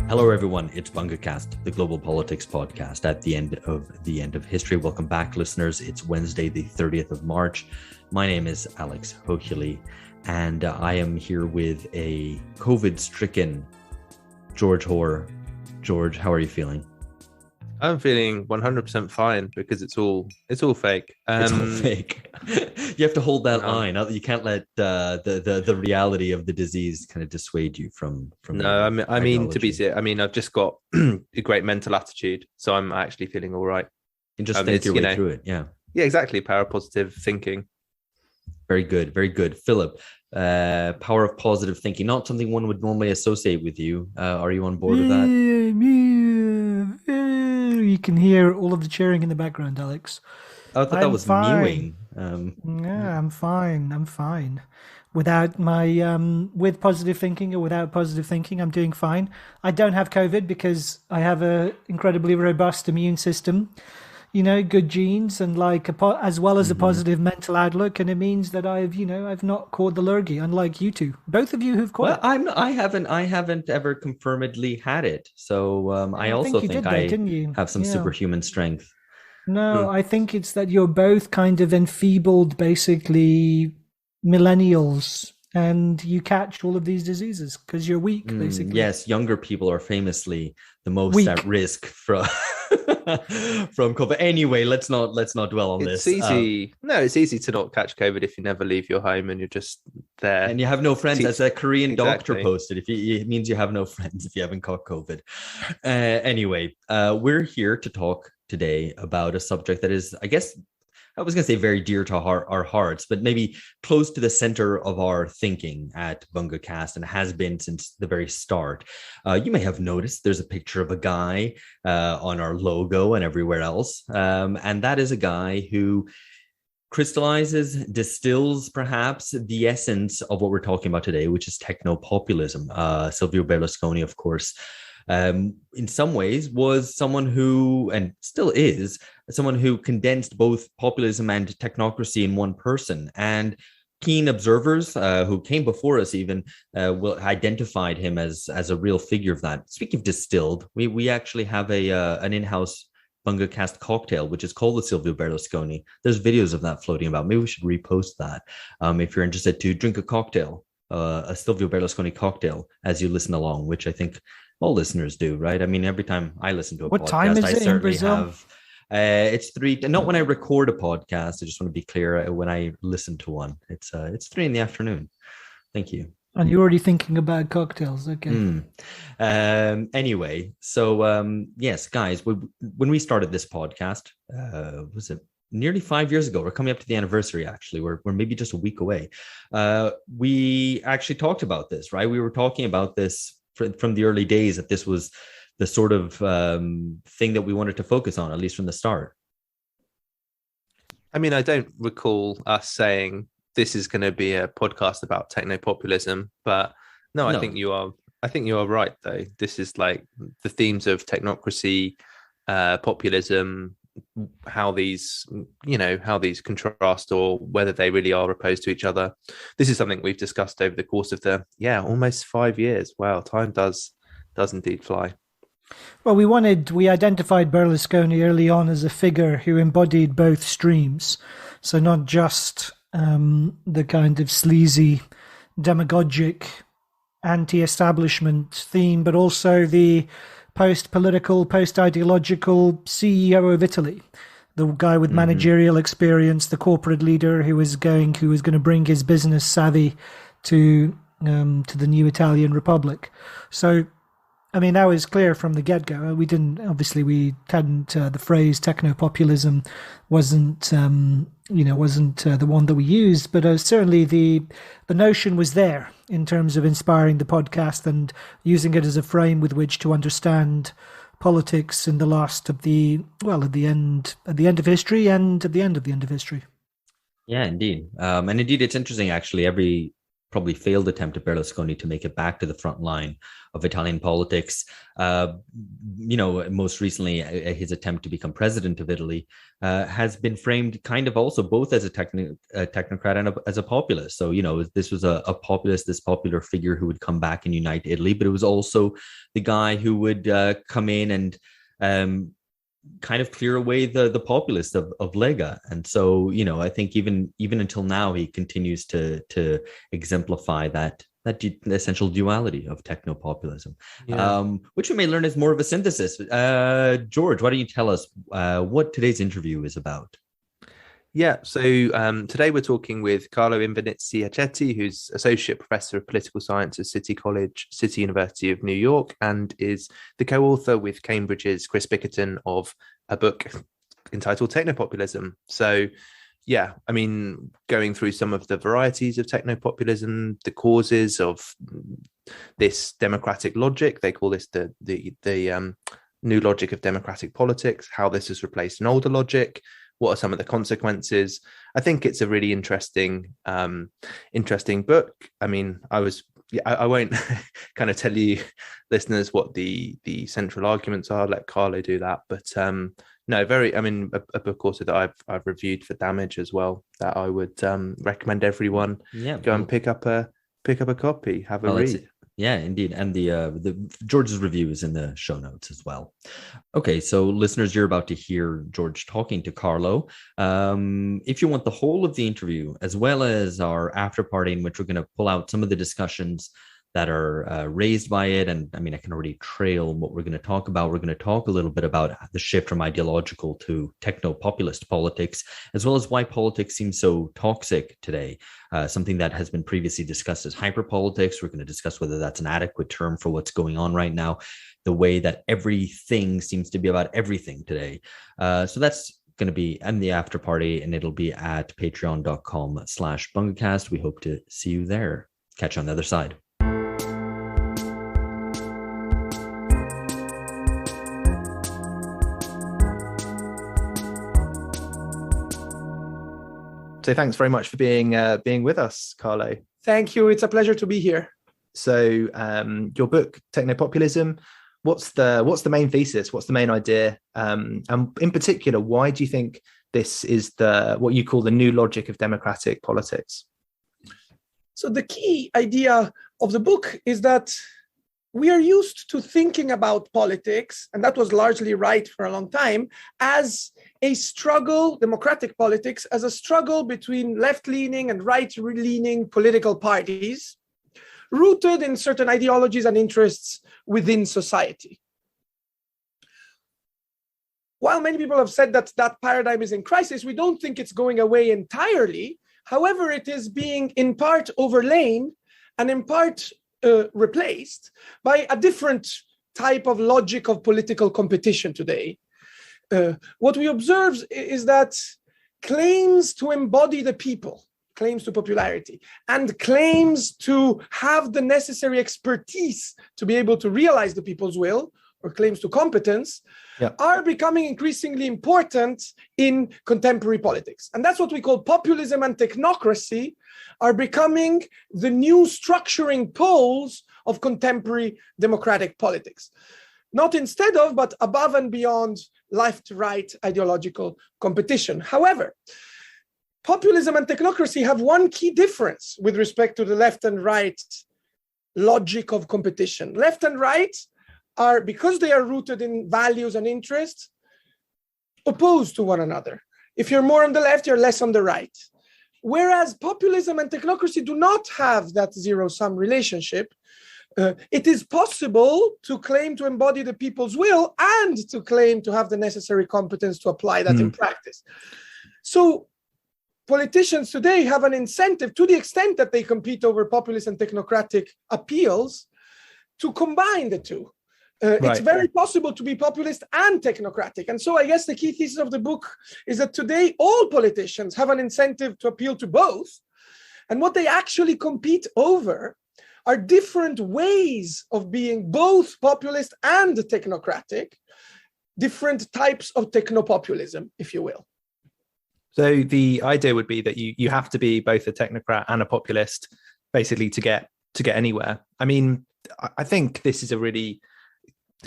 Hello, everyone. It's BungaCast, the global politics podcast at the end of history. Welcome back, listeners. It's Wednesday, the 30th of March. My name is Alex Hochuli, and I am here with a COVID-stricken George Hoare. George, how are you feeling? I'm feeling 100% fine because it's all fake. It's all fake. You have to hold that line. You can't let the reality of the disease kind of dissuade you from. No, I mean to be serious. I mean, I've just got a great mental attitude, so I'm actually feeling all right. You can just think your way through it. Yeah. Yeah, exactly. Power of positive thinking. Very good. Very good. Philip, power of positive thinking, not something one would normally associate with you. Are you on board with that? You can hear all of the cheering in the background, Alex. I thought that was mewing. Yeah, I'm fine. Without my with positive thinking or without positive thinking, I'm doing fine. I don't have COVID because I have a incredibly robust immune system. You know, good genes and as well as a positive mental outlook, and it means that I've not caught the lurgy, unlike you two, both of you who've caught it. I haven't ever confirmedly had it, so I also think I have some superhuman strength. No, I think it's that you're both kind of enfeebled, basically millennials, and you catch all of these diseases because you're weak, basically. Yes, younger people are famously the most at risk from COVID. Anyway, let's not dwell on this. It's easy. It's easy to not catch COVID if you never leave your home and you're just there. And you have no friends. As a Korean doctor posted, it means you have no friends if you haven't caught COVID. Anyway, we're here to talk today about a subject that is, I guess, I was going to say very dear to our hearts, but maybe close to the center of our thinking at BungaCast, and has been since the very start. You may have noticed there's a picture of a guy on our logo and everywhere else. And that is a guy who crystallizes, distills perhaps the essence of what we're talking about today, which is techno-populism. Silvio Berlusconi, of course, in some ways was someone who, and still is, someone who condensed both populism and technocracy in one person. And keen observers who came before us even identified him as a real figure of that. Speaking of distilled, we actually have an in-house BungaCast cocktail, which is called the Silvio Berlusconi. There's videos of that floating about. Maybe we should repost that if you're interested to drink a cocktail, a Silvio Berlusconi cocktail, as you listen along, which I think all listeners do, right? I mean, every time I listen to a podcast, time is I it certainly in Brazil? have. It's 3. Not when I record a podcast. I just want to be clear. When I listen to one, it's 3 p.m. Thank you. And you're already thinking about cocktails, okay? Anyway, so yes, guys, when we started this podcast, was it nearly 5 years ago? We're coming up to the anniversary. Actually, we're maybe just a week away. We actually talked about this, right? We were talking about this from the early days, that this was the sort of thing that we wanted to focus on, at least from the start. I mean, I don't recall us saying this is going to be a podcast about techno-populism, but no, I think you are right, though. This is like the themes of technocracy, populism, how these contrast, or whether they really are opposed to each other. This is something we've discussed over the course of almost 5 years. Wow, time does indeed fly. Well, we identified Berlusconi early on as a figure who embodied both streams. So not just the kind of sleazy, demagogic, anti-establishment theme, but also the post-political, post-ideological CEO of Italy, the guy with managerial experience, the corporate leader who was going to bring his business savvy to the new Italian Republic. So, I mean, that was clear from the get-go. The phrase techno-populism wasn't the one that we used, but certainly the notion was there in terms of inspiring the podcast and using it as a frame with which to understand politics in the at the end of history and at the end of the end of history. Yeah, indeed. And indeed, it's interesting, actually. Every probably failed attempt of Berlusconi to make it back to the front line of Italian politics. Most recently, his attempt to become president of Italy has been framed kind of also both as a technocrat and as a populist. So, this was a populist, this popular figure who would come back and unite Italy, but it was also the guy who would come in and kind of clear away the populists of Lega. And so, I think even until now, he continues to exemplify that essential duality of techno-populism, which we may learn is more of a synthesis. George, why don't you tell us what today's interview is about? Yeah, so today we're talking with Carlo Invernizzi Accetti, who's Associate Professor of Political Science at City College, City University of New York, and is the co-author with Cambridge's Chris Bickerton of a book entitled Technopopulism. So, yeah, I mean, going through some of the varieties of technopopulism, the causes of this democratic logic, they call this the new logic of democratic politics, how this has replaced an older logic. What are some of the consequences? I think it's a really interesting book. I mean, I won't kind of tell you listeners what the central arguments are. Let Carlo do that. But a book also that I've reviewed for Damage as well, that I would recommend everyone go and pick up a copy, have a read. Yeah, indeed. And the George's review is in the show notes as well. Okay, so listeners, you're about to hear George talking to Carlo. If you want the whole of the interview, as well as our after party in which we're going to pull out some of the discussions that are raised by it, and I mean, I can already trail what we're going to talk about. We're going to talk a little bit about the shift from ideological to techno-populist politics, as well as why politics seems so toxic today. Something that has been previously discussed as hyperpolitics. We're going to discuss whether that's an adequate term for what's going on right now, the way that everything seems to be about everything today. So that's going to be in the after party, and it'll be at patreon.com/bungacast. We hope to see you there. Catch you on the other side. So thanks very much for being with us, Carlo. Thank you. It's a pleasure to be here. So your book, Technopopulism, what's the main thesis? What's the main idea? And in particular, why do you think this is what you call the new logic of democratic politics? So the key idea of the book is that we are used to thinking about politics, and that was largely right for a long time, as a struggle, democratic politics, as a struggle between left-leaning and right-leaning political parties, rooted in certain ideologies and interests within society. While many people have said that that paradigm is in crisis, we don't think it's going away entirely. However, it is being in part overlain and in part replaced by a different type of logic of political competition today. What we observe is that claims to embody the people, claims to popularity, and claims to have the necessary expertise to be able to realize the people's will, or claims to competence, are becoming increasingly important in contemporary politics. And that's what we call populism and technocracy are becoming the new structuring poles of contemporary democratic politics. Not instead of, but above and beyond left-right ideological competition. However, populism and technocracy have one key difference with respect to the left and right logic of competition. Left and right are, because they are rooted in values and interests, opposed to one another. If you're more on the left, you're less on the right. Whereas populism and technocracy do not have that zero-sum relationship. It is possible to claim to embody the people's will and to claim to have the necessary competence to apply that in practice. So politicians today have an incentive, to the extent that they compete over populist and technocratic appeals, to combine the two. It's very possible to be populist and technocratic. And so I guess the key thesis of the book is that today all politicians have an incentive to appeal to both. And what they actually compete over are different ways of being both populist and technocratic, different types of technopopulism, if you will. So the idea would be that you have to be both a technocrat and a populist basically to get anywhere. I mean, I think this is a really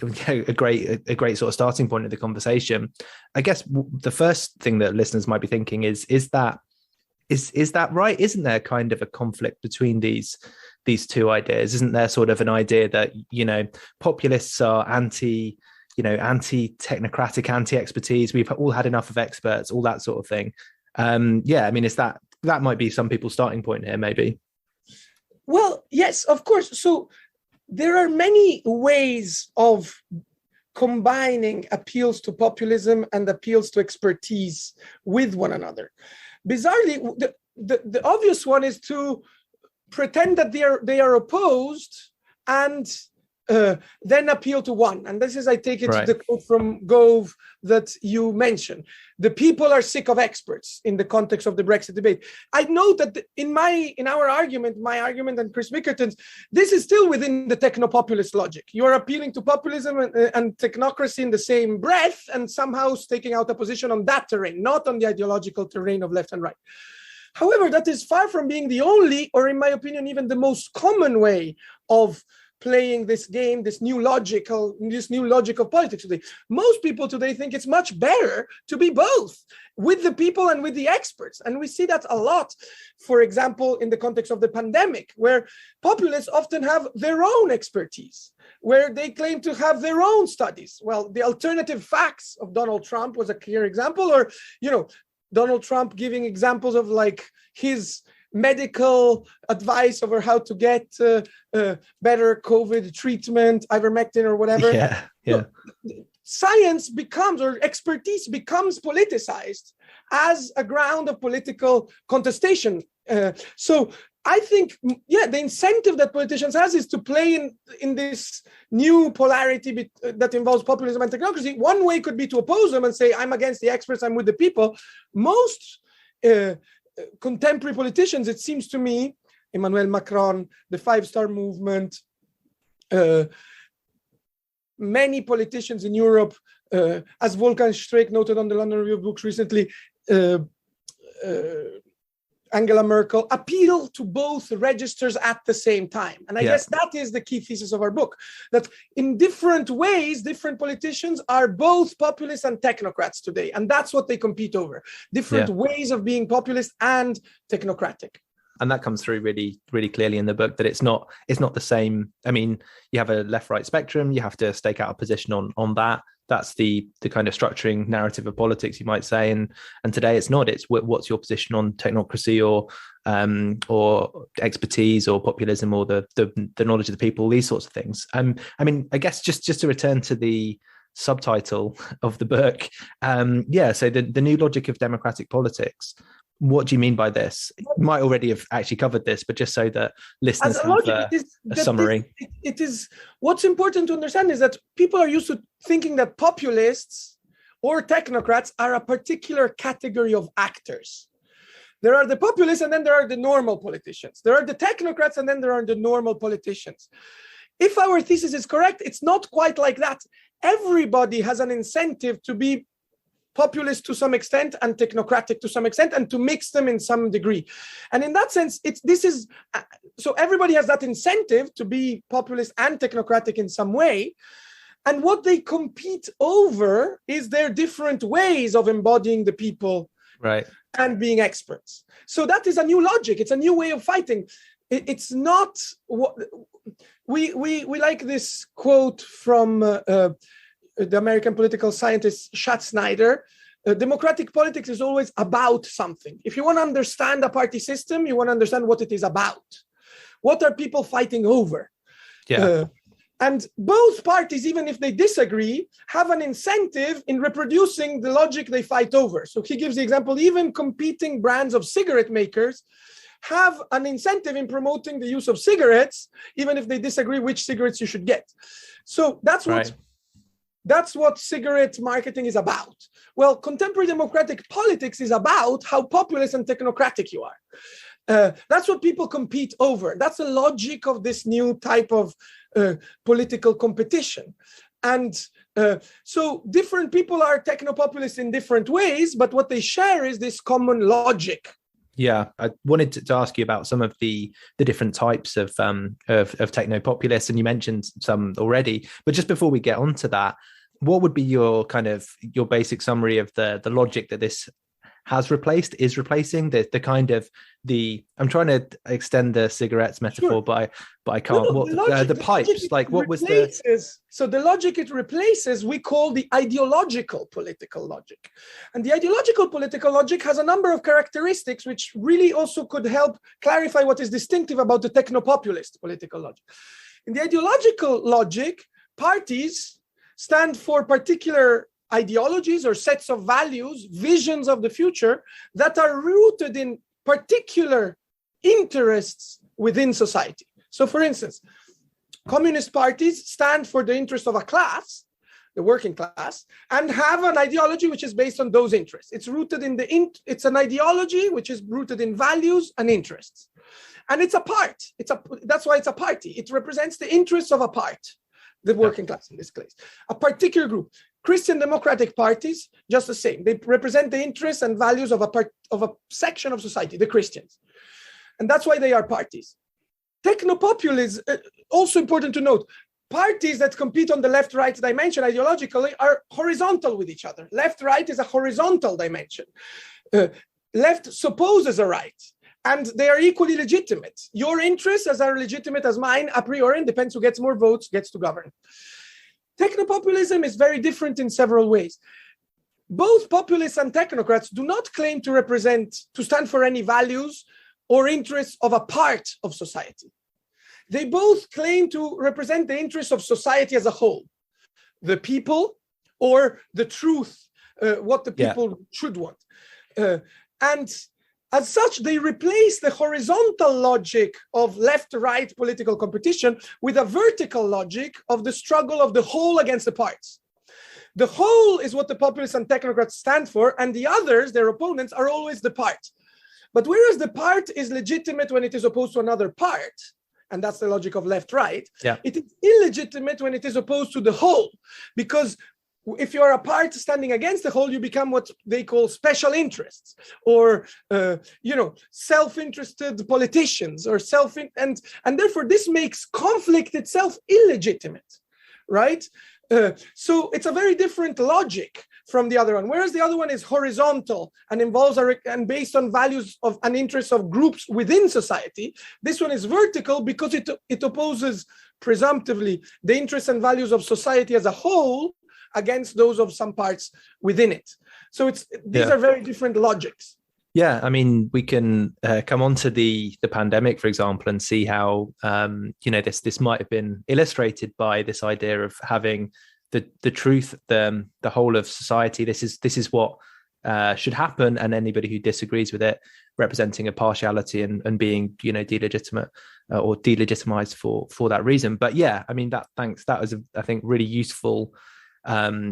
a great sort of starting point of the conversation. I guess the first thing that listeners might be thinking is that right? Isn't there kind of a conflict between these two ideas? Isn't there sort of an idea that, you know, populists are anti-technocratic, anti-expertise? We've all had enough of experts, all that sort of thing. I mean, is that might be some people's starting point here, maybe? Well, yes, of course. So there are many ways of combining appeals to populism and appeals to expertise with one another. Bizarrely, the obvious one is to pretend that they are opposed and then appeal to one. And this is, I take it, the quote from Gove that you mentioned. The people are sick of experts in the context of the Brexit debate. I note that in our argument, my argument and Chris Bickerton's, this is still within the techno-populist logic. You are appealing to populism and technocracy in the same breath and somehow staking out a position on that terrain, not on the ideological terrain of left and right. However, that is far from being the only, or in my opinion, even the most common way of playing this game, this new logic of politics today. Most people today think it's much better to be both, with the people and with the experts. And we see that a lot, for example, in the context of the pandemic, where populists often have their own expertise, where they claim to have their own studies. Well, the alternative facts of Donald Trump was a clear example, or, you know, Donald Trump giving examples of like his medical advice over how to get better COVID treatment, ivermectin or whatever. Yeah. So, science becomes, or expertise becomes, politicized as a ground of political contestation. So I think, the incentive that politicians has is to play in this new polarity that involves populism and technocracy. One way could be to oppose them and say, I'm against the experts, I'm with the people. Most contemporary politicians, it seems to me, Emmanuel Macron, the Five-Star Movement, many politicians in Europe, as Wolfgang Streeck noted on the London Review of Books recently, Angela Merkel, appeal to both registers at the same time. And I guess that is the key thesis of our book, that in different ways, different politicians are both populists and technocrats today. And that's what they compete over, different ways of being populist and technocratic. And that comes through really, really clearly in the book, that it's not the same. I mean, you have a left-right spectrum, you have to stake out a position on that. That's the kind of structuring narrative of politics, you might say. And today it's not. It's what's your position on technocracy or expertise or populism or the knowledge of the people, these sorts of things. I mean, I guess just to return to the subtitle of the book, so the new logic of democratic politics. What do you mean by this? You might already have actually covered this, but just so that listeners have a summary. It is what's important to understand is that people are used to thinking that populists or technocrats are a particular category of actors. There are the populists, and then there are the normal politicians. There are the technocrats, and then there are the normal politicians. If our thesis is correct, it's not quite like that. Everybody has an incentive to be populist to some extent and technocratic to some extent, and to mix them in some degree. And in that sense, so everybody has that incentive to be populist and technocratic in some way. And what they compete over is their different ways of embodying the people, right, and being experts. So that is a new logic. It's a new way of fighting. It's not what we like this quote from the American political scientist Schatzsnyder. Democratic politics is always about something. If you want to understand a party system, you want to understand what it is about. What are people fighting over? And both parties, even if they disagree, have an incentive in reproducing the logic they fight over. So he gives the example, even competing brands of cigarette makers have an incentive in promoting the use of cigarettes, even if they disagree which cigarettes you should get. So that's what cigarette marketing is about. Well, contemporary democratic politics is about how populist and technocratic you are. That's what people compete over. That's the logic of this new type of political competition. And so different people are techno-populists in different ways, but what they share is this common logic Yeah, I wanted to ask you about some of the different types of techno-populists, and you mentioned some already. But just before we get onto that, what would be your basic summary of the logic that this is replacing I'm trying to extend the cigarettes metaphor, Sure. but I can't. The pipes, like what was the? So the logic it replaces, we call the ideological political logic. And the ideological political logic has a number of characteristics which really also could help clarify what is distinctive about the techno-populist political logic. In the ideological logic, parties stand for particular ideologies or sets of values, visions of the future that are rooted in particular interests within society. So for instance, communist parties stand for the interest of a class, the working class, and have an ideology which is based on those interests. It's rooted in it's an ideology which is rooted in values and interests. And it's a part. That's why it's a party. It represents the interests of a part, the working class in this case, a particular group. Christian democratic parties, just the same. They represent the interests and values of a section of society, the Christians. And that's why they are parties. Technopopulism, also important to note, parties that compete on the left-right dimension ideologically are horizontal with each other. Left-right is a horizontal dimension. Left supposes a right, and they are equally legitimate. Your interests are legitimate as mine a priori, and depends who gets more votes, gets to govern. Technopopulism is very different in several ways. Both populists and technocrats do not claim to stand for any values or interests of a part of society. They both claim to represent the interests of society as a whole, the people or the truth, what the people should want. And as such, they replace the horizontal logic of left-right political competition with a vertical logic of the struggle of the whole against the parts. The whole is what the populists and technocrats stand for, and the others, their opponents, are always the part. But whereas the part is legitimate when it is opposed to another part, and that's the logic of left-right, it is illegitimate when it is opposed to the whole, because if you're a part standing against the whole, you become what they call special interests, or self-interested politicians, or and therefore this makes conflict itself illegitimate, right? So it's a very different logic from the other one. Whereas the other one is horizontal and involves and based on values of and interests of groups within society. This one is vertical because it opposes presumptively the interests and values of society as a whole against those of some parts within it. So these are very different logics. Yeah, I mean, we can come on to the pandemic, for example, and see how this might have been illustrated by this idea of having the truth, the whole of society. This is what should happen, and anybody who disagrees with it representing a partiality and being delegitimate or delegitimized for that reason. But yeah, I mean that was I think really useful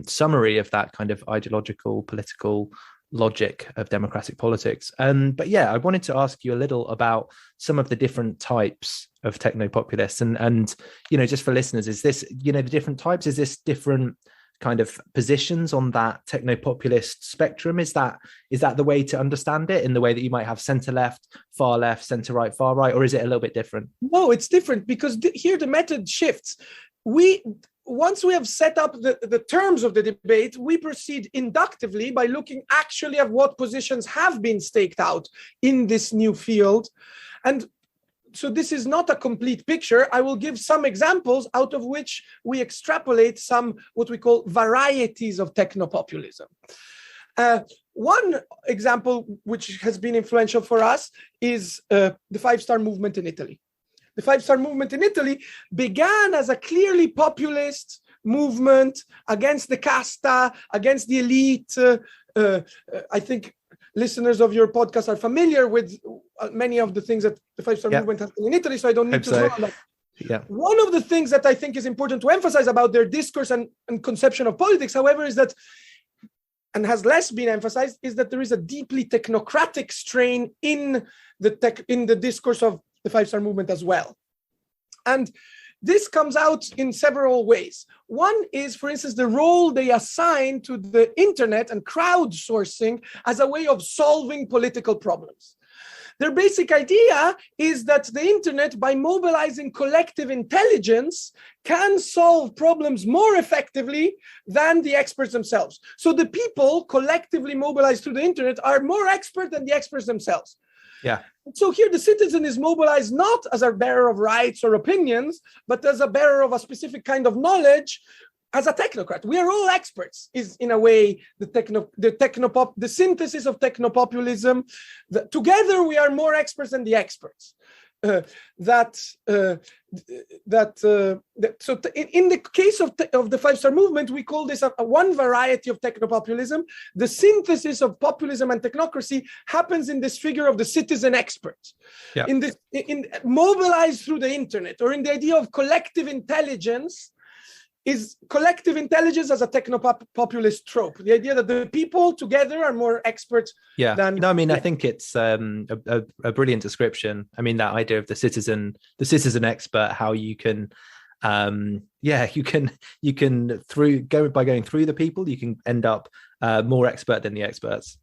summary of that kind of ideological political logic of democratic politics. But yeah, I wanted to ask you a little about some of the different types of techno-populists and just for listeners, is this the different types, is this different kind of positions on that techno-populist spectrum? Is that the way to understand it, in the way that you might have center left, center right, far right, or is it a little bit different? No, it's different because here the method shifts. Once we have set up the terms of the debate, we proceed inductively by looking actually at what positions have been staked out in this new field. And so this is not a complete picture. I will give some examples out of which we extrapolate some what we call varieties of technopopulism. One example which has been influential for us is the Five-Star Movement in Italy. The Five-Star Movement in Italy began as a clearly populist movement against the casta, against the elite. I think listeners of your podcast are familiar with many of the things that the Five-Star Movement has done in Italy, so I don't need to dwell on that. Yeah. One of the things that I think is important to emphasize about their discourse and conception of politics, however, is that, and has less been emphasized, is that there is a deeply technocratic strain in the discourse of the Five-Star Movement as well. And this comes out in several ways. One is, for instance, the role they assign to the internet and crowdsourcing as a way of solving political problems. Their basic idea is that the internet, by mobilizing collective intelligence, can solve problems more effectively than the experts themselves. So the people collectively mobilized through the internet are more expert than the experts themselves. Yeah. So here the citizen is mobilized not as a bearer of rights or opinions, but as a bearer of a specific kind of knowledge. As a technocrat, we are all experts, is in a way the synthesis of technopopulism. Together we are more experts than the experts. So in the case of the Five-Star Movement, we call this one variety of technopopulism. The synthesis of populism and technocracy happens in this figure of the citizen expert, in mobilized through the internet, or in the idea of collective intelligence. Is collective intelligence as a techno-populist trope? The idea that the people together are more expert than... No, I mean, I think it's a brilliant description. I mean, that idea of the citizen expert, how you can, you can by going through the people, you can end up more expert than the experts.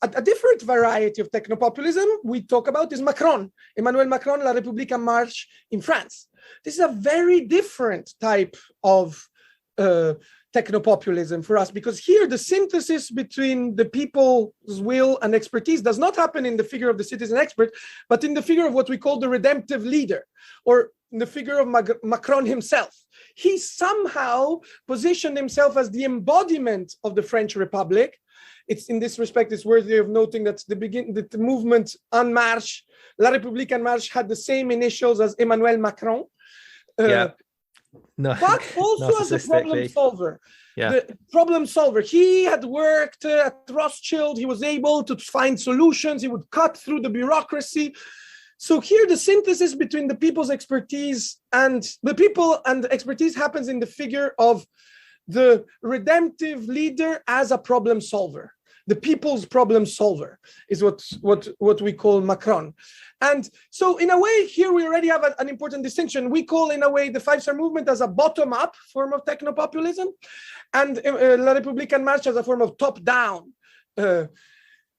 A different variety of technopopulism we talk about is Emmanuel Macron, La République en Marche in France. This is a very different type of technopopulism for us, because here the synthesis between the people's will and expertise does not happen in the figure of the citizen expert, but in the figure of what we call the redemptive leader, or in the figure of Macron himself. He somehow positioned himself as the embodiment of the French Republic. It's in this respect, it's worthy of noting that the movement En Marche, La République En Marche, had the same initials as Emmanuel Macron. But also as a problem solver. The problem solver. He had worked at Rothschild. He was able to find solutions. He would cut through the bureaucracy. So here the synthesis between the people's expertise and the people and the expertise happens in the figure of the redemptive leader as a problem solver. The people's problem solver is what we call Macron. And so in a way, here we already have an important distinction. We call, in a way, the Five-Star Movement as a bottom-up form of technopopulism, and La République En Marche as a form of top-down.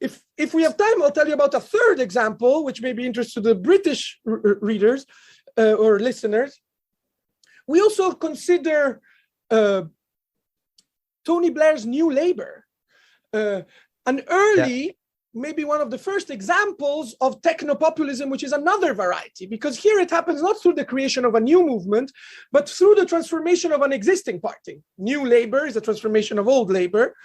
If we have time, I'll tell you about a third example, which may be interesting to the British readers or listeners. We also consider Tony Blair's New Labour, an early, maybe one of the first examples of technopopulism, which is another variety, because here it happens not through the creation of a new movement, but through the transformation of an existing party. New Labour is a transformation of old Labour.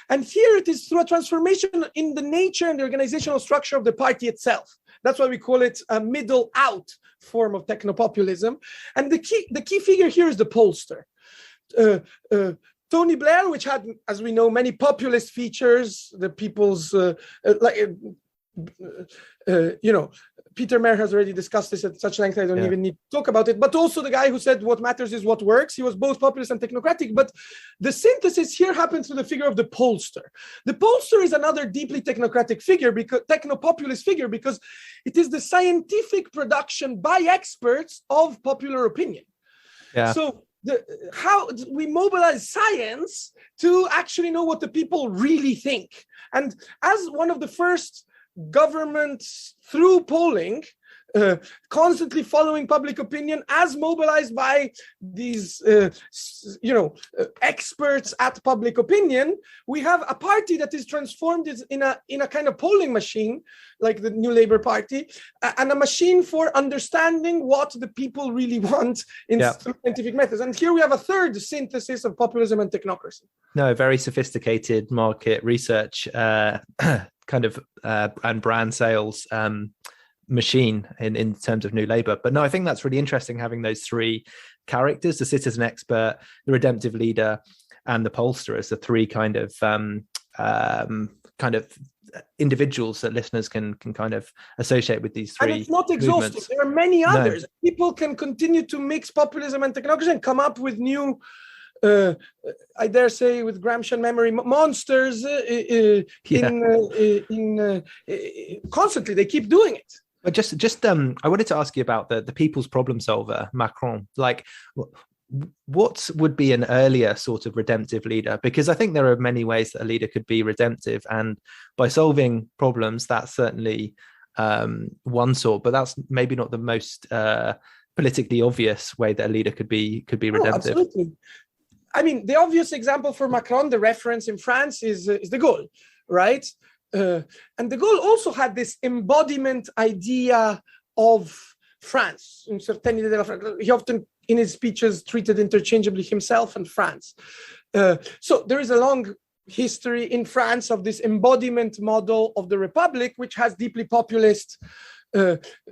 And here it is through a transformation in the nature and the organizational structure of the party itself. That's why we call it a middle out form of technopopulism. And the key figure here is the pollster. Tony Blair, which had, as we know, many populist features, the people's, Peter Mayer has already discussed this at such length, I don't even need to talk about it, but also the guy who said what matters is what works. He was both populist and technocratic, but the synthesis here happens through the figure of the pollster. The pollster is another deeply technocratic figure, because techno-populist figure, because it is the scientific production by experts of popular opinion. Yeah. So how we mobilize science to actually know what the people really think. And as one of the first governments through polling, constantly following public opinion as mobilized by these, experts at public opinion, we have a party that is transformed in a kind of polling machine, like the New Labour Party, and a machine for understanding what the people really want in scientific methods. And here we have a third synthesis of populism and technocracy. No, very sophisticated market research kind of and brand sales machine in terms of New Labour. But no, I think that's really interesting, having those three characters, the citizen expert, the redemptive leader, and the pollster, as the three kind of individuals that listeners can kind of associate with these three. And it's not exhaustive. Movements. There are many others. No. People can continue to mix populism and technocracy and come up with new, I dare say, with Gramscian memory, monsters constantly. They keep doing it. But just I wanted to ask you about the people's problem solver, Macron. Like, what would be an earlier sort of redemptive leader? Because I think there are many ways that a leader could be redemptive, and by solving problems, that's certainly one sort, but that's maybe not the most politically obvious way that a leader could be redemptive. Absolutely. I mean, the obvious example for Macron, the reference in France is de Gaulle, right? And de Gaulle also had this embodiment idea of France. He often, in his speeches, treated interchangeably himself and France. So there is a long history in France of this embodiment model of the Republic, which has deeply populist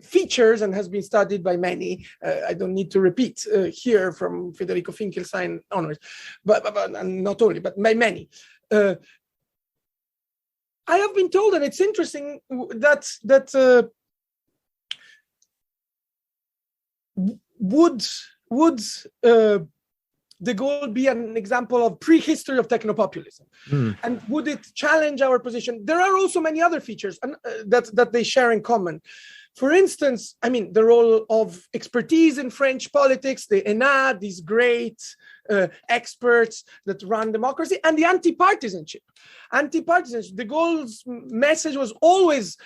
features and has been studied by many. I don't need to repeat here from Federico Finkelstein onwards, but and not only, but by many. I have been told, and it's interesting that would de Gaulle be an example of prehistory of technopopulism? And would it challenge our position? There are also many other features that they share in common. For instance, I mean, the role of expertise in French politics, the ENA, these great experts that run democracy, and the anti-partisanship. De Gaulle's message was always,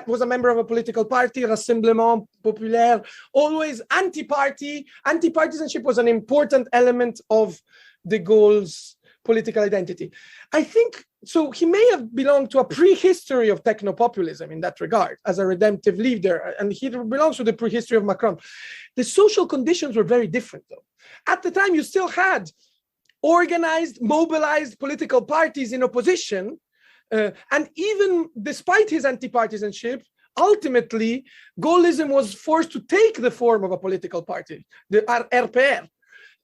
was a member of a political party, Rassemblement Populaire, always anti-party. Anti-partisanship was an important element of de Gaulle's political identity. I think, so he may have belonged to a prehistory of technopopulism in that regard, as a redemptive leader, and he belongs to the prehistory of Macron. The social conditions were very different, though. At the time, you still had organized, mobilized political parties in opposition, and even despite his anti-partisanship, ultimately, Gaullism was forced to take the form of a political party, the RPR.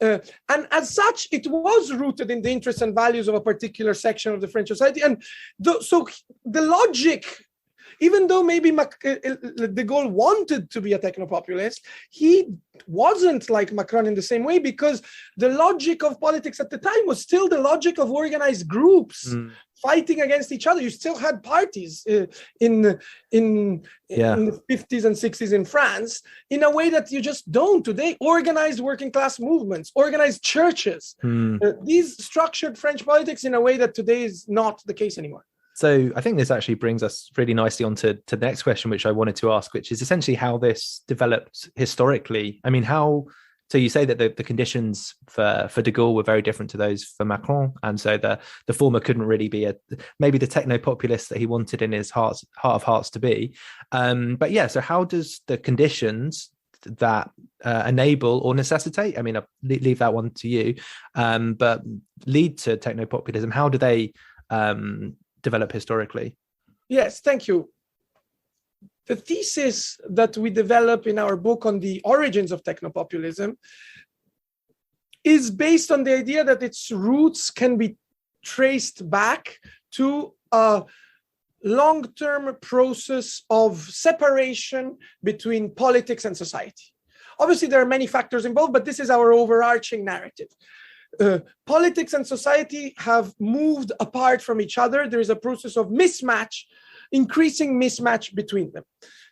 And as such, it was rooted in the interests and values of a particular section of the French society. And so the logic, even though maybe de Gaulle wanted to be a technopopulist, he wasn't like Macron in the same way, because the logic of politics at the time was still the logic of organized groups fighting against each other. You still had parties in the 50s and 60s in France in a way that you just don't today. Organized working class movements, organized churches. These structured French politics in a way that today is not the case anymore. So I think this actually brings us really nicely on to the next question, which I wanted to ask, which is essentially how this developed historically. I mean, so you say that the conditions for de Gaulle were very different to those for Macron. And so the former couldn't really be maybe the techno-populist that he wanted in his heart of hearts to be. But yeah, so how does the conditions that enable or necessitate, I mean, I'll leave that one to you, but lead to techno-populism, how do they develop historically? Yes, thank you. The thesis that we develop in our book on the origins of technopopulism is based on the idea that its roots can be traced back to a long-term process of separation between politics and society. Obviously, there are many factors involved, but this is our overarching narrative. Politics and society have moved apart from each other. There is a process of mismatch, increasing mismatch between them.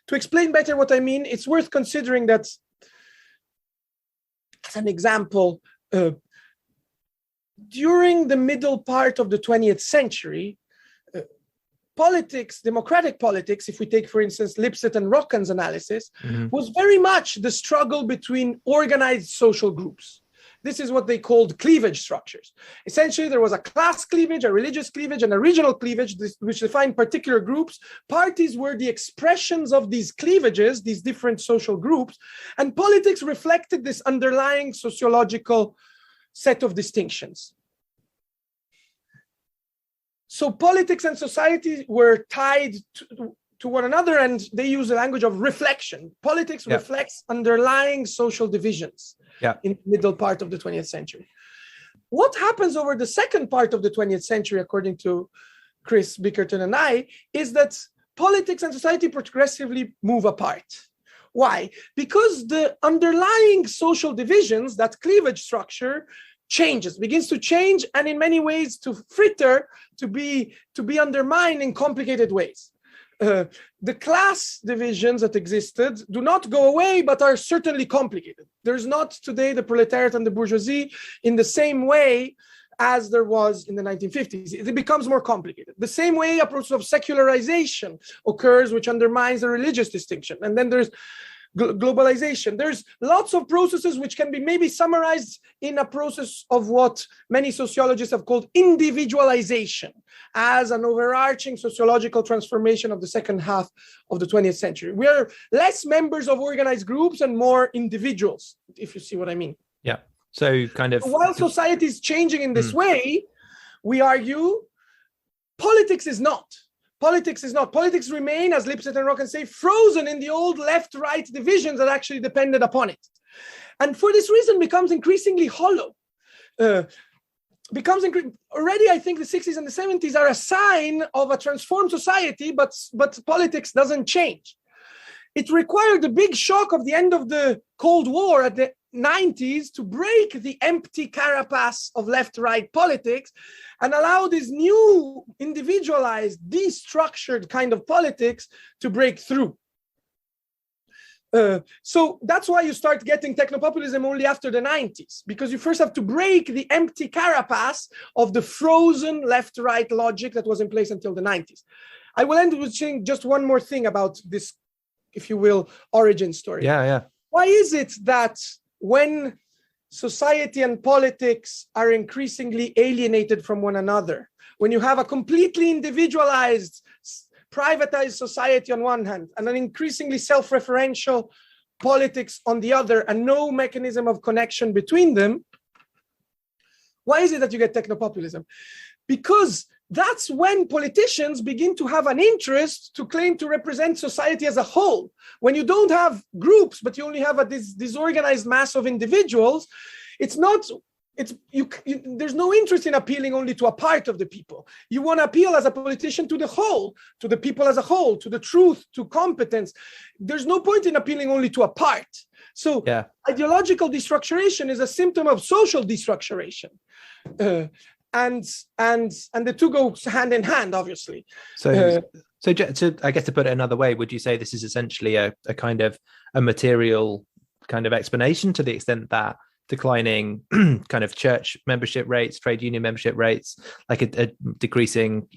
To explain better what I mean, it's worth considering that, as an example, during the middle part of the 20th century, politics, democratic politics, if we take, for instance, Lipset and Rocken's analysis, was very much the struggle between organized social groups. This is what they called cleavage structures. Essentially, there was a class cleavage, a religious cleavage, and a regional cleavage, which defined particular groups. Parties were the expressions of these cleavages, these different social groups, and politics reflected this underlying sociological set of distinctions. So politics and society were tied to one another, and they use the language of reflection. Politics reflects underlying social divisions in the middle part of the 20th century. What happens over the second part of the 20th century, according to Chris Bickerton and I, is that politics and society progressively move apart. Why? Because the underlying social divisions, that cleavage structure, begins to change, and in many ways to fritter, to be undermined in complicated ways. The class divisions that existed do not go away, but are certainly complicated. There's not today the proletariat and the bourgeoisie in the same way as there was in the 1950s. It becomes more complicated. The same way a process of secularization occurs, which undermines the religious distinction. And then there's globalization. There's lots of processes which can be maybe summarized in a process of what many sociologists have called individualization as an overarching sociological transformation of the second half of the 20th century. We are less members of organized groups and more individuals, if you see what I mean. Yeah. So kind of while society is changing in this way, we argue politics is not. Politics is not. Politics remain, as Lipset and Rocken say, frozen in the old left-right divisions that actually depended upon it. And for this reason becomes increasingly hollow. Already, I think the 60s and the 70s are a sign of a transformed society, but politics doesn't change. It required the big shock of the end of the Cold War at the 90s to break the empty carapace of left-right politics and allow this new individualized, destructured kind of politics to break through. So that's why you start getting technopopulism only after the 90s, because you first have to break the empty carapace of the frozen left-right logic that was in place until the 90s. I will end with saying just one more thing about this, if you will, origin story. Yeah. Why is it that when society and politics are increasingly alienated from one another, when you have a completely individualized, privatized society on one hand, and an increasingly self-referential politics on the other, and no mechanism of connection between them, why is it that you get technopopulism? Because that's when politicians begin to have an interest to claim to represent society as a whole. When you don't have groups, but you only have a disorganized mass of individuals, there's no interest in appealing only to a part of the people. You want to appeal as a politician to the whole, to the people as a whole, to the truth, to competence. There's no point in appealing only to a part. So ideological destructuration is a symptom of social destructuration. And the two go hand in hand, obviously. So I guess to put it another way, would you say this is essentially a kind of a material kind of explanation to the extent that declining kind of church membership rates, trade union membership rates, like a decreasing,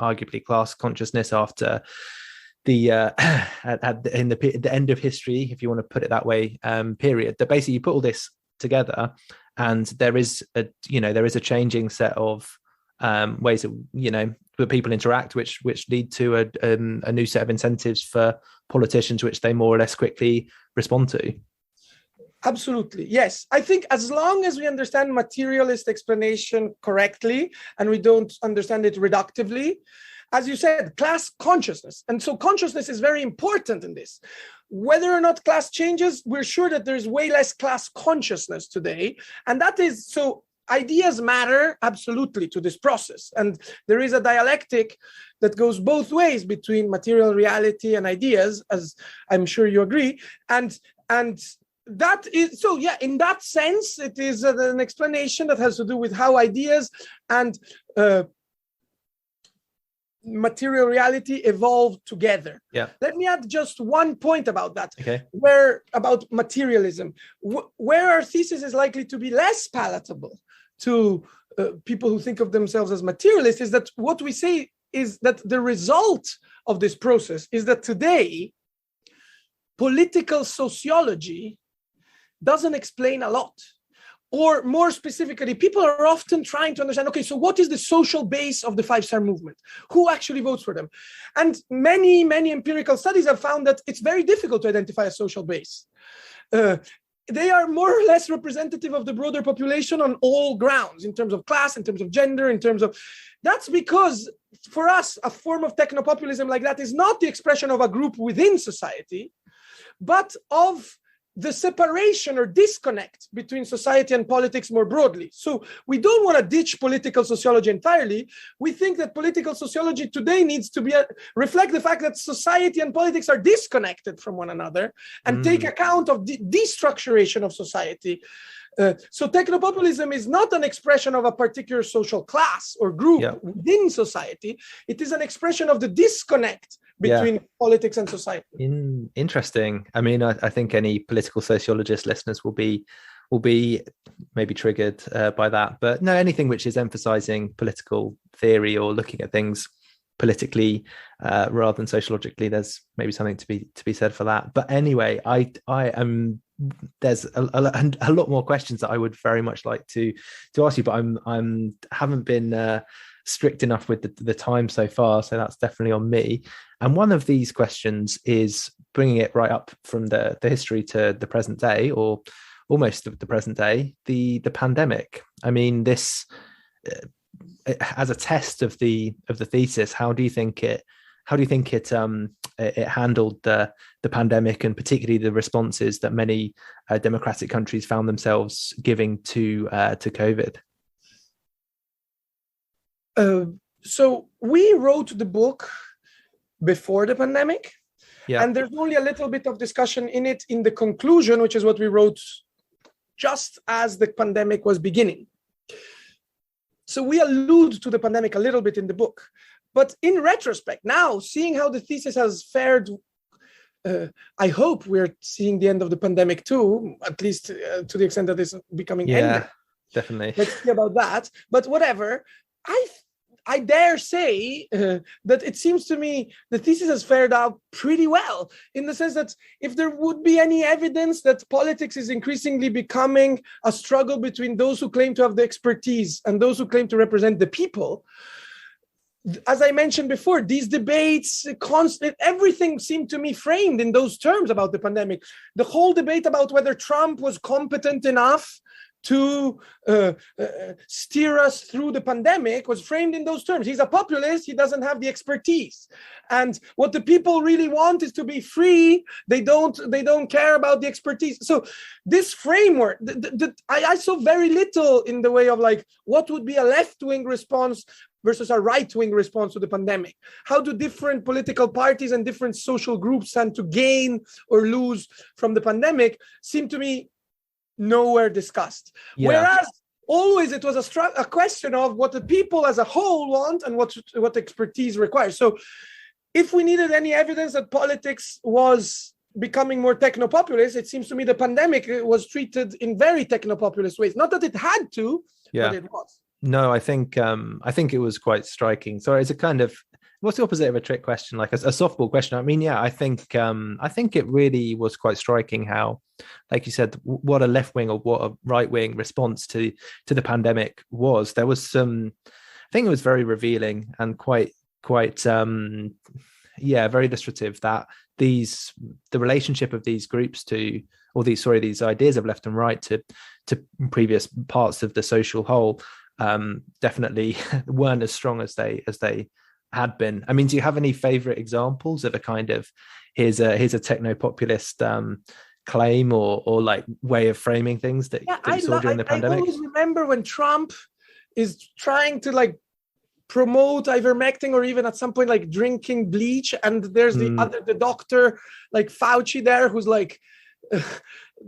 arguably class consciousness after the in the end of history, if you want to put it that way, period, that basically you put all this together and there is a changing set of ways that that people interact, which lead to a new set of incentives for politicians, which they more or less quickly respond to. Absolutely. Yes. I think as long as we understand materialist explanation correctly and we don't understand it reductively, as you said, class consciousness. And so consciousness is very important in this. Whether or not class changes, we're sure that there's way less class consciousness today. And that is so ideas matter absolutely to this process. And there is a dialectic that goes both ways between material reality and ideas, as I'm sure you agree. And that is so, yeah, in that sense, it is an explanation that has to do with how ideas and material reality evolve together. Yeah. Let me add just one point about that. Okay. About materialism, where our thesis is likely to be less palatable to people who think of themselves as materialists, is that what we say is that the result of this process is that today political sociology doesn't explain a lot. Or more specifically, people are often trying to understand, okay, so what is the social base of the five-star movement? Who actually votes for them? And many, many empirical studies have found that it's very difficult to identify a social base. They are more or less representative of the broader population on all grounds, in terms of class, in terms of gender, in terms of... That's because, for us, a form of technopopulism like that is not the expression of a group within society, but of the separation or disconnect between society and politics more broadly. So we don't want to ditch political sociology entirely. We think that political sociology today needs to reflect the fact that society and politics are disconnected from one another and take account of the destructuration of society. So technopopulism is not an expression of a particular social class or group within society. It is an expression of the disconnect between politics and society. Interesting. I mean, I think any political sociologist listeners will be will be maybe triggered by that. But no, anything which is emphasizing political theory or looking at things politically rather than sociologically, there's maybe something to be said for that. But anyway, I am there's a lot more questions that I would very much like to ask you, but I'm haven't been strict enough with the time so far, so that's definitely on me. And one of these questions is bringing it right up from the history to the present day, or almost the present day, the pandemic. I mean, this as a test of the thesis, how do you think it handled the pandemic, and particularly the responses that many democratic countries found themselves giving to COVID? So we wrote the book before the pandemic, and there's only a little bit of discussion in it in the conclusion, which is what we wrote just as the pandemic was beginning. So we allude to the pandemic a little bit in the book. But in retrospect, now seeing how the thesis has fared, I hope we're seeing the end of the pandemic too, at least to the extent that it's becoming endemic. Definitely. Let's see about that. But whatever, I dare say that it seems to me the thesis has fared out pretty well, in the sense that if there would be any evidence that politics is increasingly becoming a struggle between those who claim to have the expertise and those who claim to represent the people, as I mentioned before, these debates, everything seemed to me framed in those terms about the pandemic. The whole debate about whether Trump was competent enough to steer us through the pandemic was framed in those terms. He's a populist, he doesn't have the expertise. And what the people really want is to be free. They don't care about the expertise. So this framework, I saw very little in the way of like what would be a left-wing response versus a right-wing response to the pandemic. How do different political parties and different social groups stand to gain or lose from the pandemic seem to me nowhere discussed. Whereas always it was a question of what the people as a whole want and what expertise requires. So if we needed any evidence that politics was becoming more techno-populist, it seems to me the pandemic was treated in very techno-populist ways. Not that it had to, but it was. No, I think it was quite striking. So it's a kind of, what's the opposite of a trick question? Like a softball question. I mean, I think it really was quite striking how, like you said, what a left wing or what a right wing response to the pandemic was. There was I think it was very revealing and quite very illustrative that the relationship of these groups these ideas of left and right to previous parts of the social whole definitely weren't as strong as they had been. I mean, do you have any favorite examples of a kind of here's a techno-populist claim or like way of framing things that you saw during the pandemic? I always remember when Trump is trying to like promote ivermectin or even at some point like drinking bleach, and there's the doctor like Fauci there who's like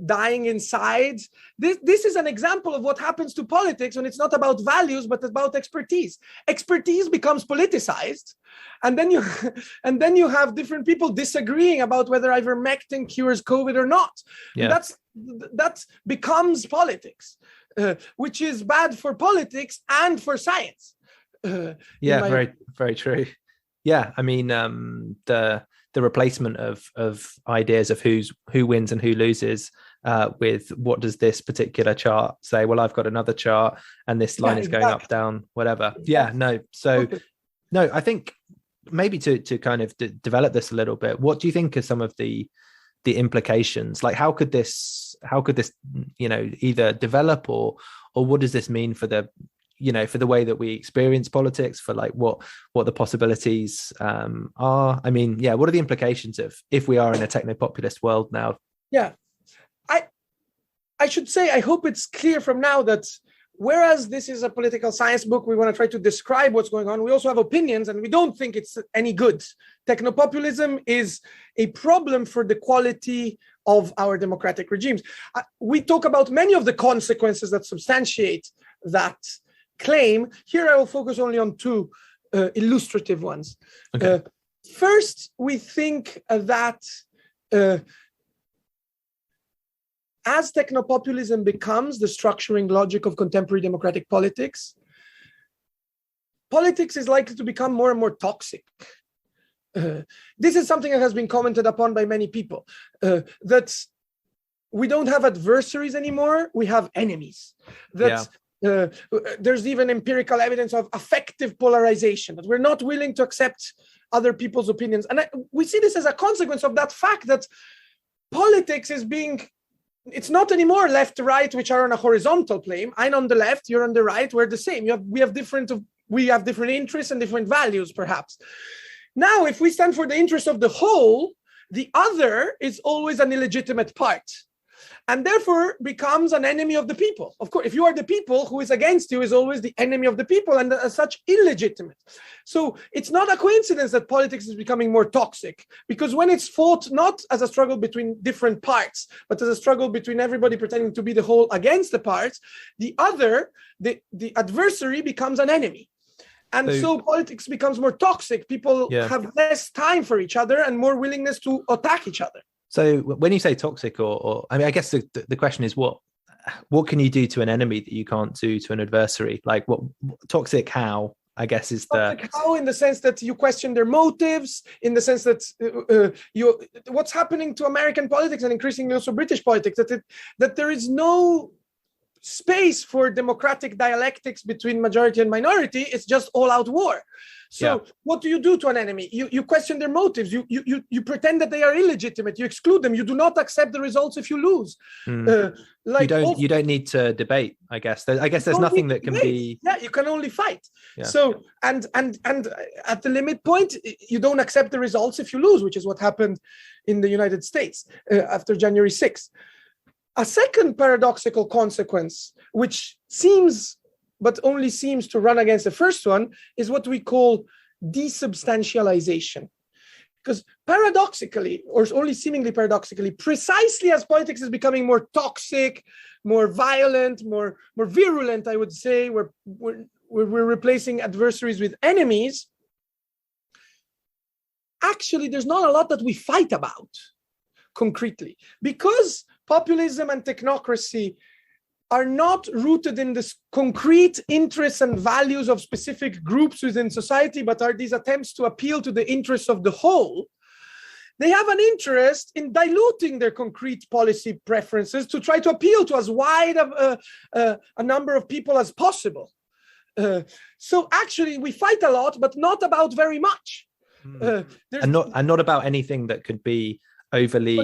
dying inside. This is an example of what happens to politics when it's not about values but about expertise. Expertise becomes politicized, and then you have different people disagreeing about whether ivermectin cures COVID or not. Yeah. That becomes politics, which is bad for politics and for science. Very, very true. Yeah, I mean, the replacement of ideas of who wins and who loses with what does this particular chart say? Well, I've got another chart and this line is going up, down, whatever. Yeah, no. So, no, I think maybe to kind of develop this a little bit, what do you think are some of the implications? Like, how could this, either develop or what does this mean for the way that we experience politics, for like what the possibilities are? I mean, what are the implications of if we are in a techno-populist world now? Yeah, I should say, I hope it's clear from now that whereas this is a political science book, we want to try to describe what's going on. We also have opinions, and we don't think it's any good. Technopopulism is a problem for the quality of our democratic regimes. We talk about many of the consequences that substantiate that claim. Here I will focus only on two illustrative ones. Okay. First, we think that as technopopulism becomes the structuring logic of contemporary democratic politics, politics is likely to become more and more toxic. This is something that has been commented upon by many people, that we don't have adversaries anymore, we have enemies. That there's even empirical evidence of affective polarization, that we're not willing to accept other people's opinions. And we see this as a consequence of that fact that politics is it's not anymore left to right, which are on a horizontal plane. I'm on the left, you're on the right, we're the same. We have different interests and different values, perhaps. Now, if we stand for the interest of the whole, the other is always an illegitimate part, and therefore becomes an enemy of the people. Of course, if you are the people, who is against you is always the enemy of the people, and as such illegitimate. So it's not a coincidence that politics is becoming more toxic, because when it's fought not as a struggle between different parts, but as a struggle between everybody pretending to be the whole against the parts, the other, the adversary, becomes an enemy. And so politics becomes more toxic. People have less time for each other and more willingness to attack each other. So when you say toxic, or I mean, I guess the question is what can you do to an enemy that you can't do to an adversary? Like what toxic how, I guess, is toxic how, in the sense that you question their motives, in the sense that what's happening to American politics and increasingly also British politics, that there is no space for democratic dialectics between majority and minority. It's just all-out war. So what do you do to an enemy? You question their motives. You pretend that they are illegitimate. You exclude them. You do not accept the results if you lose. You don't need to debate. I guess there's nothing that can be. Yeah, you can only fight. Yeah. So and at the limit point, you don't accept the results if you lose, which is what happened in the United States after January 6th. A second paradoxical consequence, which seems, but only seems, to run against the first one, is what we call desubstantialization. Because paradoxically, or only seemingly paradoxically, precisely as politics is becoming more toxic, more violent, more virulent, I would say, we're replacing adversaries with enemies, actually there's not a lot that we fight about concretely, because populism and technocracy are not rooted in this concrete interests and values of specific groups within society, but are these attempts to appeal to the interests of the whole. They have an interest in diluting their concrete policy preferences to try to appeal to as wide of a number of people as possible. So actually, we fight a lot, but not about very much. And not about anything that could be overly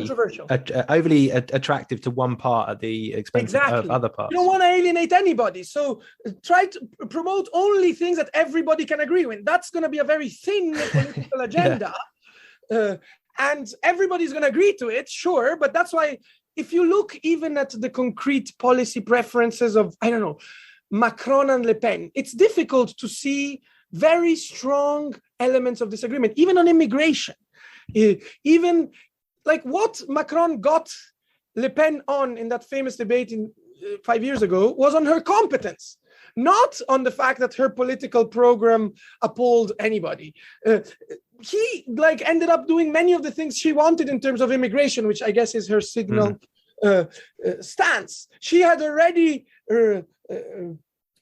attractive to one part at the expense of other parts. You don't want to alienate anybody, so try to promote only things that everybody can agree with. That's going to be a very thin political agenda, and everybody's going to agree to it, sure, but that's why if you look even at the concrete policy preferences of, I don't know, Macron and Le Pen, it's difficult to see very strong elements of disagreement, even on immigration. Even like what Macron got Le Pen on in that famous debate 5 years ago was on her competence, not on the fact that her political program appalled anybody. He ended up doing many of the things she wanted in terms of immigration, which I guess is her signal stance. She had already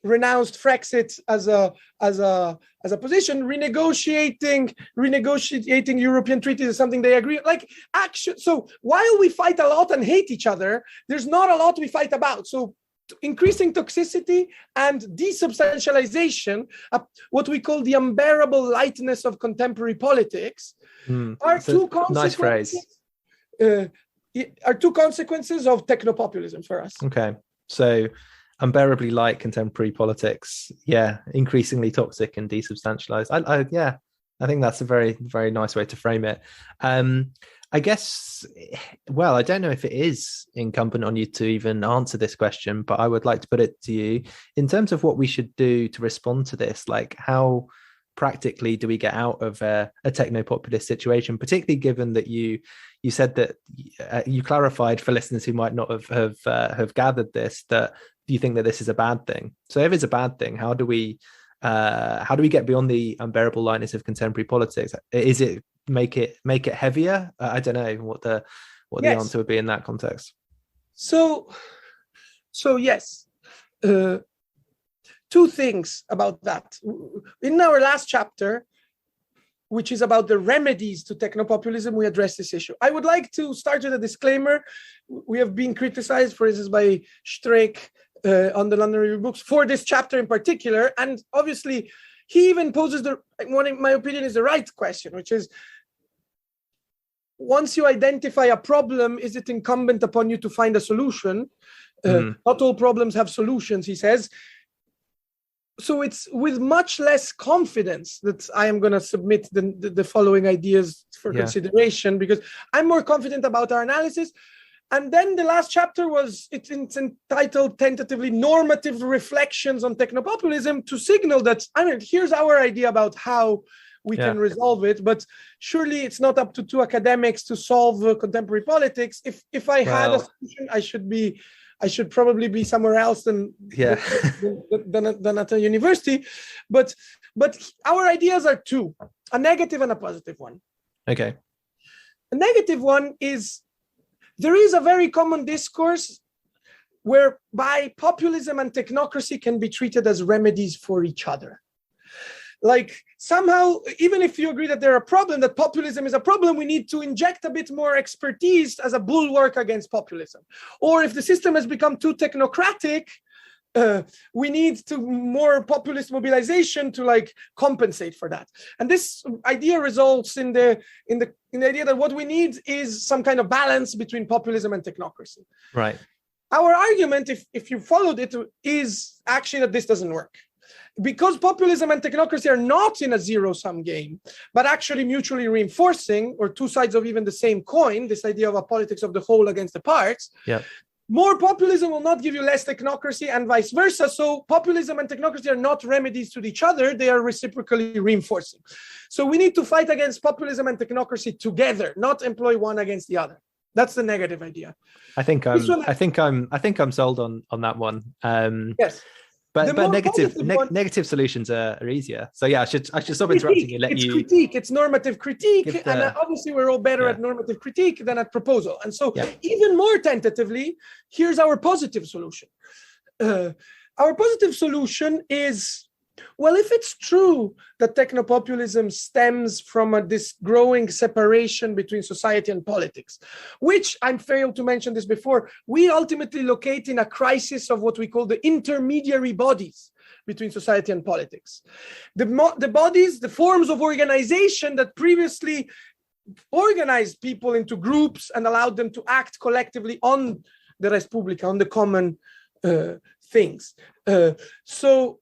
renounced Frexit as a position. Renegotiating European treaties is something they agree. So while we fight a lot and hate each other, there's not a lot we fight about. So increasing toxicity and desubstantialization, what we call the unbearable lightness of contemporary politics, are two consequences. Nice phrase. Are two consequences of technopopulism for us. Okay, so unbearably light contemporary politics, increasingly toxic and desubstantialized. I think that's a very, very nice way to frame it. I guess, well, I don't know if it is incumbent on you to even answer this question, but I would like to put it to you in terms of what we should do to respond to this. Like, how practically do we get out of a techno-populist situation, particularly given that you said that you clarified for listeners who might not have gathered this, that you think that this is a bad thing. So if it's a bad thing, how do we get beyond the unbearable lightness of contemporary politics? Is it make it heavier? I don't know what the answer would be in that context. So yes, two things about that. In our last chapter, which is about the remedies to technopopulism, we address this issue. I would like to start with a disclaimer. We have been criticized, for instance, by Streeck on the London Review of Books for this chapter in particular. And obviously, he even poses what in my opinion is the right question, which is, once you identify a problem, is it incumbent upon you to find a solution? Not all problems have solutions, he says. So it's with much less confidence that I am going to submit the following ideas for consideration, because I'm more confident about our analysis. And then the last chapter it's entitled tentatively Normative Reflections on Technopopulism, to signal that, here's our idea about how we can resolve it, but surely it's not up to two academics to solve contemporary politics. If I had a solution, I should probably be somewhere else than at a university. But our ideas are two, a negative and a positive one. Okay. The negative one is, there is a very common discourse whereby populism and technocracy can be treated as remedies for each other. Like, somehow, even if you agree that they're a problem, that populism is a problem, we need to inject a bit more expertise as a bulwark against populism. Or if the system has become too technocratic, we need more populist mobilization to compensate for that. And this idea results in the idea that what we need is some kind of balance between populism and technocracy. Right. Our argument, if you followed it, is actually that this doesn't work. Because populism and technocracy are not in a zero-sum game, but actually mutually reinforcing, or two sides of even the same coin, this idea of a politics of the whole against the parts, more populism will not give you less technocracy, and vice versa. So populism and technocracy are not remedies to each other, they are reciprocally reinforcing. So we need to fight against populism and technocracy together, not employ one against the other. That's the negative idea. I think I'm sold on that one. Yes. But negative solutions are easier. So I should stop interrupting you. It's normative critique, and obviously we're all better at normative critique than at proposal. And so, even more tentatively, here's our positive solution. Our positive solution is, well, if it's true that technopopulism stems from this growing separation between society and politics, which I failed to mention this before, we ultimately locate in a crisis of what we call the intermediary bodies between society and politics. The bodies, the forms of organization that previously organized people into groups and allowed them to act collectively on the res publica, on the common things. So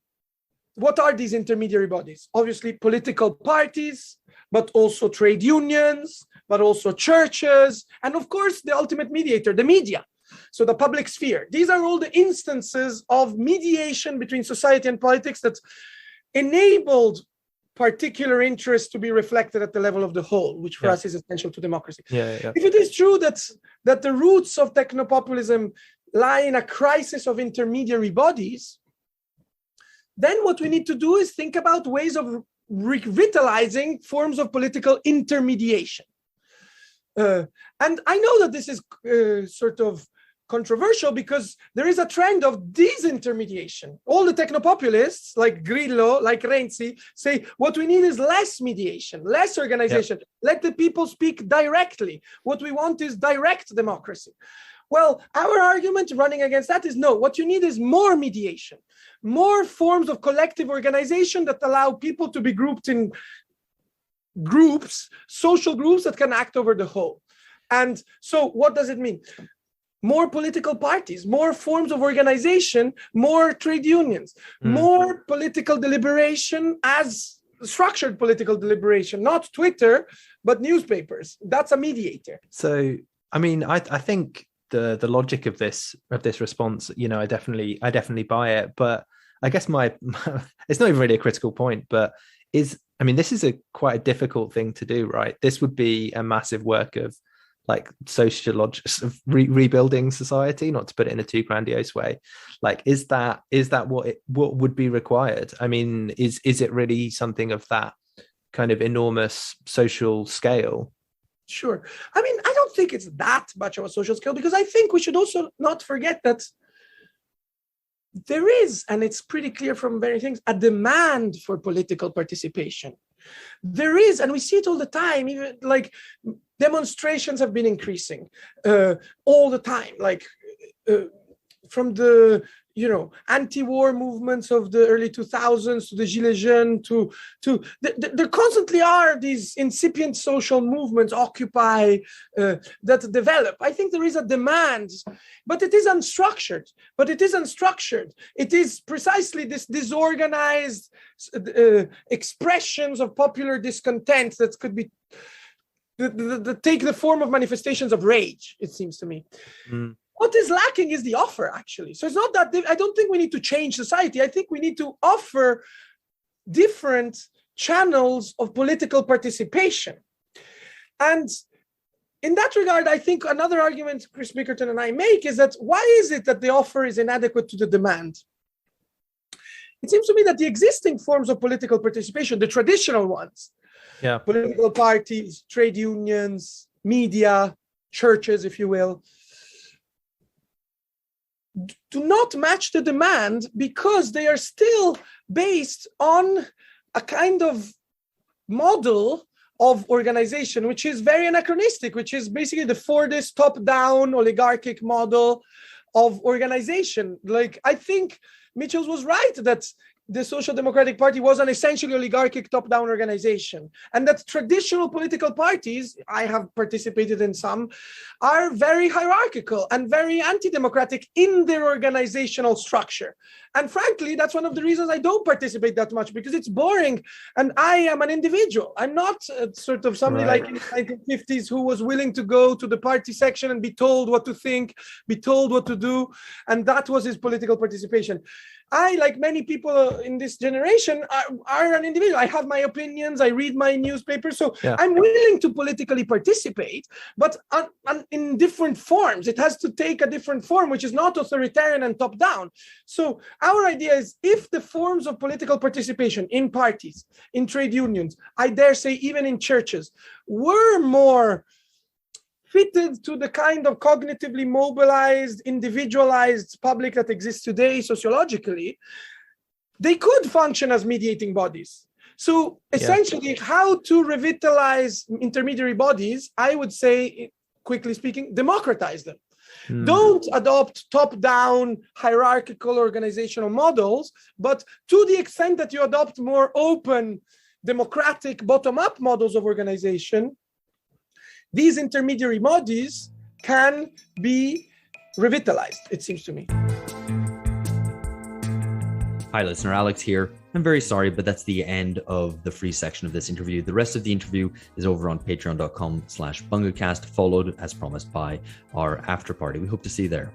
what are these intermediary bodies? Obviously, political parties, but also trade unions, but also churches, and of course, the ultimate mediator, the media. So the public sphere. These are all the instances of mediation between society and politics that enabled particular interests to be reflected at the level of the whole, which for us is essential to democracy. If it is true that the roots of technopopulism lie in a crisis of intermediary bodies, then what we need to do is think about ways of revitalizing forms of political intermediation. And I know that this is sort of controversial because there is a trend of disintermediation. All the technopopulists, like Grillo, like Renzi, say what we need is less mediation, less organization. Let the people speak directly. What we want is direct democracy. Well, our argument running against that is no, what you need is more mediation, more forms of collective organization that allow people to be grouped in groups, social groups that can act over the whole. And so what does it mean? More political parties, more forms of organization, more trade unions, more political deliberation as structured political deliberation, not Twitter, but newspapers. That's a mediator. So, I mean, I think the logic of this response, I definitely buy it. But I guess it's not even really a critical point, but this is quite a difficult thing to do, right? This would be a massive work of rebuilding society, not to put it in a too grandiose way. Is that what would be required? I mean, is it really something of that kind of enormous social scale? Sure. I mean, I don't think it's that much of a social scale, because I think we should also not forget that there is, and it's pretty clear from very things, a demand for political participation. There is, and we see it all the time, even like demonstrations have been increasing all the time, like from the anti-war movements of the early 2000s to the Gilets jaunes there constantly are these incipient social movements, Occupy, that develop. I think there is a demand, but it is unstructured. It is precisely this disorganized expressions of popular discontent that could be take the form of manifestations of rage, it seems to me. What is lacking is the offer, actually. So it's not that I don't think we need to change society. I think we need to offer different channels of political participation. And in that regard, I think another argument Chris Bickerton and I make is that why is it that the offer is inadequate to the demand? It seems to me that the existing forms of political participation, the traditional ones, political parties, trade unions, media, churches, if you will, do not match the demand because they are still based on a kind of model of organization, which is very anachronistic, which is basically the Fordist top-down oligarchic model of organization. Like, I think Mitchell was right that the Social Democratic Party was an essentially oligarchic top-down organization, and that traditional political parties, I have participated in some, are very hierarchical and very anti-democratic in their organizational structure. And frankly, that's one of the reasons I don't participate that much, because it's boring, and I am an individual. I'm not sort of somebody like in the 1950s who was willing to go to the party section and be told what to think, be told what to do, and that was his political participation. I, like many people in this generation, are an individual. I have my opinions. I read my newspaper. So I'm willing to politically participate, but in different forms. It has to take a different form, which is not authoritarian and top-down. So our idea is, if the forms of political participation in parties, in trade unions, I dare say even in churches, were more fitted to the kind of cognitively mobilized, individualized public that exists today sociologically, they could function as mediating bodies. So essentially, how to revitalize intermediary bodies, I would say, quickly speaking, democratize them. Don't adopt top-down hierarchical organizational models, but to the extent that you adopt more open, democratic, bottom-up models of organization, these intermediary bodies can be revitalized, it seems to me. Hi, listener. Alex here. I'm very sorry, but that's the end of the free section of this interview. The rest of the interview is over on patreon.com/bungacast, followed, as promised, by our after party. We hope to see you there.